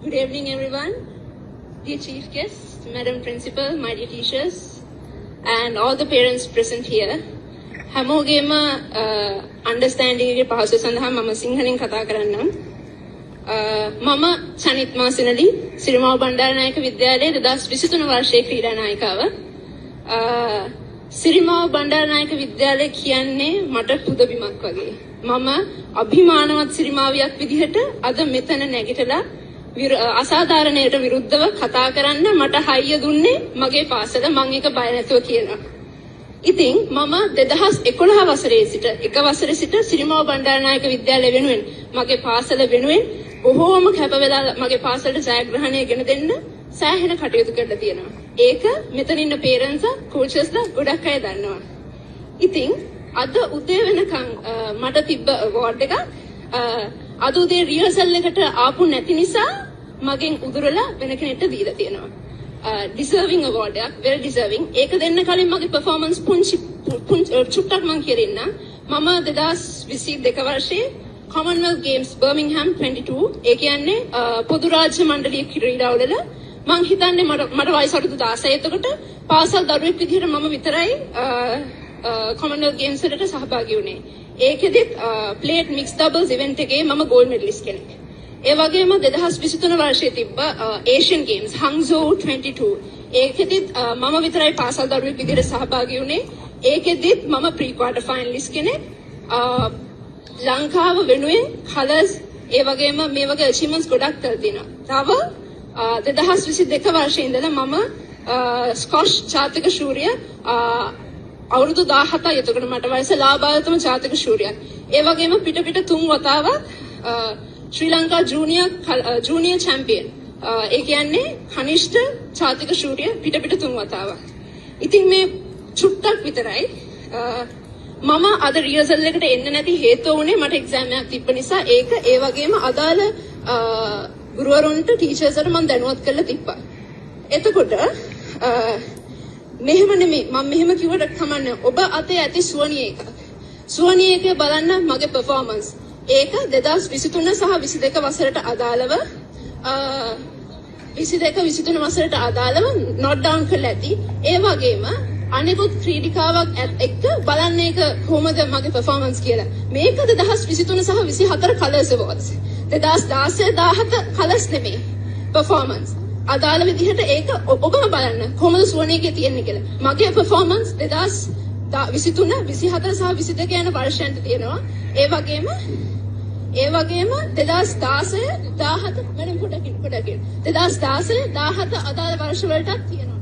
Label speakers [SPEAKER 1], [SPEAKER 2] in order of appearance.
[SPEAKER 1] Good evening, everyone. Dear Chief Guest, Madam Principal, my dear teachers, and all the parents present here. හැමෝගේම understanding එකේ පහසු සඳහා මම සිංහලෙන් කතා කරන්නම්. මම සනිත් මාසිනලි සිරිමාව බණ්ඩාරනායක විද්‍යාලයේ 2023 වර්ෂයේ ක්‍රීඩා නායිකාව. සිරිමාව බණ්ඩාරනායක විද්‍යාලය කියන්නේ මට පුදබිමක් වගේ. මම අභිමානවත් සිරිමාවියක් විදිහට අද මෙතන නැගිටලා අසාධාරණයට විරුද්ධව කතා කරන්න මට හයිය දුන්නේ මගේ පාසල. මම ඒක බය නැතුව කියනවා. ඉතින් මම 2011 වසරේ සිට එක වසරේ සිට සිරිමාව බණ්ඩාරනායක විද්‍යාලය වෙනුවෙන් මගේ පාසල වෙනුවෙන් බොහෝම කැප වෙලා මගේ පාසලට ජයග්‍රහණය ගෙන දෙන්න සෑහෙන කටයුතු කරලා තියෙනවා. ඒක මෙතන ඉන්න පේරන්ට්ස් කෝචස්ලා ගොඩක් අය දන්නවා. ඉතින් අද උදේ වෙනකන් මට තිබ්බ අවෝඩ් එක අද උදේ රිහර්සල් එකට ආපු නැති නිසා මගෙන් උදුරලා වෙන කෙනෙක්ට දීලා තියෙනවා. Deserving award එකක්, very deserving. ඒක දෙන්න කලින් මගේ performance චුට්ටක් මම කියන්න. මම 2022 වර්ෂයේ Commonwealth Games Birmingham 22 ඒ කියන්නේ පොදු රාජ්‍ය මණ්ඩලීය ක්‍රීඩාවල මම හිතන්නේ මට වයස අවුරුදු 16. එතකොට පාසල් දරුවෙක් විදිහට මම විතරයි Commonwealth Games වලට සහභාගී වුණේ. ඒකෙදිත් plate mixed doubles event එකේ මම gold medalist කෙනෙක්. ඒ වගේම 2023 වර්ෂයේ තිබ්බ Asian Games Hangzhou 22 ඒකෙදිත් මම විතරයි පාසල් දරුවෙක් විදිහට සහභාගී වුණේ. ඒකෙදිත් මම pre quarter finalist කෙනෙක්. ලංකාව වෙනුවෙන් colors ඒ වගේම මේ වගේ achievements ගොඩක් කරලා තියෙනවා. තව 2022 වර්ෂයේ ඉඳලා මම ස්කොෂ් ජාතික ශූරිය අවුරුදු 17යි. එතකොට මට වයස ලාභායතම ජාතික ශූරියක්. ඒ වගේම පිට 3 වතාවක් ශ්‍රී ලංකා ජූනියර් චැම්පියන්. ඒ කියන්නේ කනිෂ්ඨ ජාතික ශූරිය පිට 3 වතාවක්. ඉතින් මේ චුට්ටක් විතරයි මම අද රිහර්සල් එකට එන්න නැති හේතුව උනේ මට එක්සෑම් එකක් තිබ්බ නිසා. ඒක ඒ වගේම අදාළ ගුරුවරුන්ට ටීචර්ස්ට මම දැනුවත් කරලා තිබ්බා. එතකොට මෙහෙම නෙමෙයි මම මෙහෙම කිව්වට කමන්නේ. ඔබ අතේ ඇති සුවනිය එක. සුවනිය එක බලන්න මගේ performance. ඒක 2023 සහ 22 වසරට අදාළව 22 23 වසරට අදාළව note down කරලා ඇති. ඒ වගේම අනෙකුත් ක්‍රීඩිකාවක් එක්ක බලන්න ඒක කොහොමද මගේ performance කියලා. මේක 2023 සහ 24 colors awards. 2016 17 colors නෙමෙයි performance. අදාළ විදිහට ඒක ඔබම බලන්න කොහොමද සුවනේකේ තියෙන්නේ කියලා. මගේ performance 2023 24 සහ 22 යන වර්ෂයන්ට තියෙනවා. ඒ වගේම 2016 17 මම පොඩකින් 2016 17 අදාළ වර්ෂ වලටත් තියෙනවා.